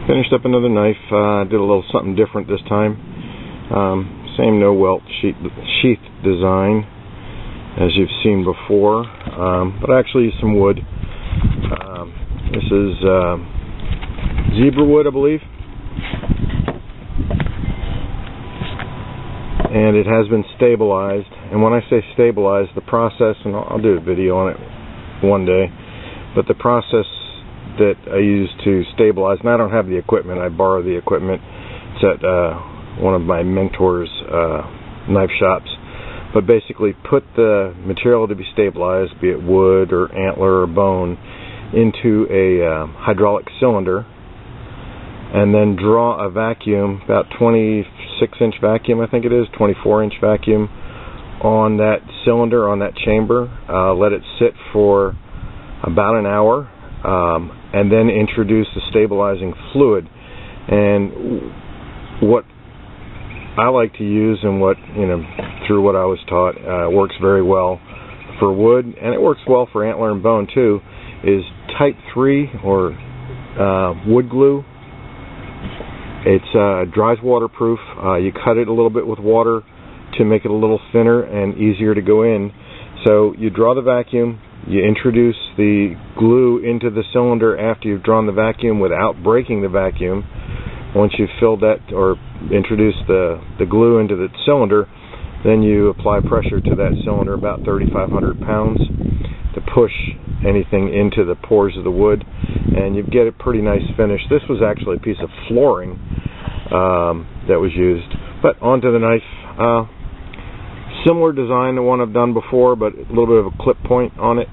Finished up another knife. Did a little something different this time. Same no welt sheath design as you've seen before, but I actually used some wood. This is Zebrawood, I believe, and it has been stabilized. And when I say stabilized, the process, and I'll do a video on it one day, but the process that I use to stabilize, and I don't have the equipment, I borrow the equipment. It's at one of my mentor's knife shops. But basically put the material to be stabilized, be it wood or antler or bone, into a hydraulic cylinder, and then draw a vacuum, about 26-inch vacuum I think it is, 24-inch vacuum, on that cylinder, on that chamber. Let it sit for about an hour, and then introduce the stabilizing fluid. And what I like to use, and what, through what I was taught, works very well for wood, and it works well for antler and bone too, is type 3 or wood glue. It dries waterproof. You cut it a little bit with water to make it a little thinner and easier to go in. So you draw the vacuum, you introduce the glue into the cylinder after you've drawn the vacuum without breaking the vacuum. Once you've filled that or introduced the glue into the cylinder, then you apply pressure to that cylinder, about 3,500 pounds, to push anything into the pores of the wood, and you get a pretty nice finish. This was actually a piece of flooring that was used. But onto the knife. Similar design to one I've done before, but a little bit of a clip point on it.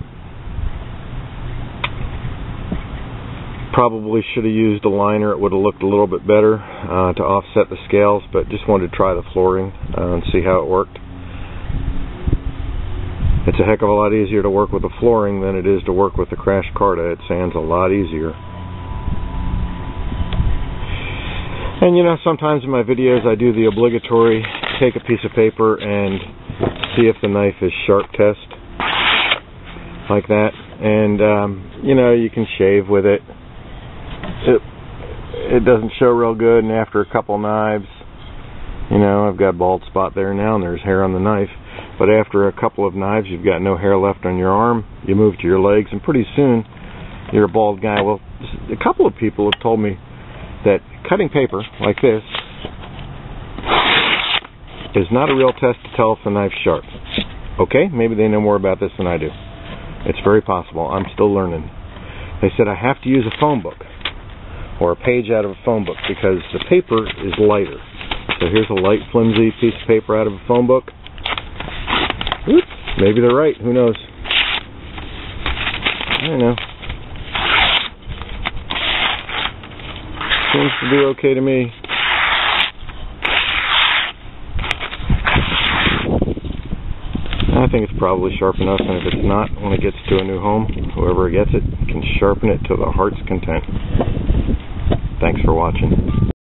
Probably should have used a liner. It would have looked a little bit better to offset the scales, but just wanted to try the flooring and see how it worked. It's a heck of a lot easier to work with the flooring than it is to work with the crash carta. It sands a lot easier. And sometimes in my videos I do the obligatory take a piece of paper and see if the knife is sharp test, like that. And you can shave with it. It doesn't show real good, and after a couple knives, I've got a bald spot there now and there's hair on the knife, but after a couple of knives you've got no hair left on your arm. You move to your legs and pretty soon you're a bald guy. Well, a couple of people have told me that cutting paper like this is not a real test to tell if the knife's sharp. Okay, maybe they know more about this than I do. It's very possible. I'm still learning. They said I have to use a phone book or a page out of a phone book because the paper is lighter. So here's a light, flimsy piece of paper out of a phone book. Oops, maybe they're right. Who knows? I don't know. Seems to do okay to me. I think it's probably sharp enough, and if it's not, when it gets to a new home, whoever gets it can sharpen it to the heart's content. Thanks for watching.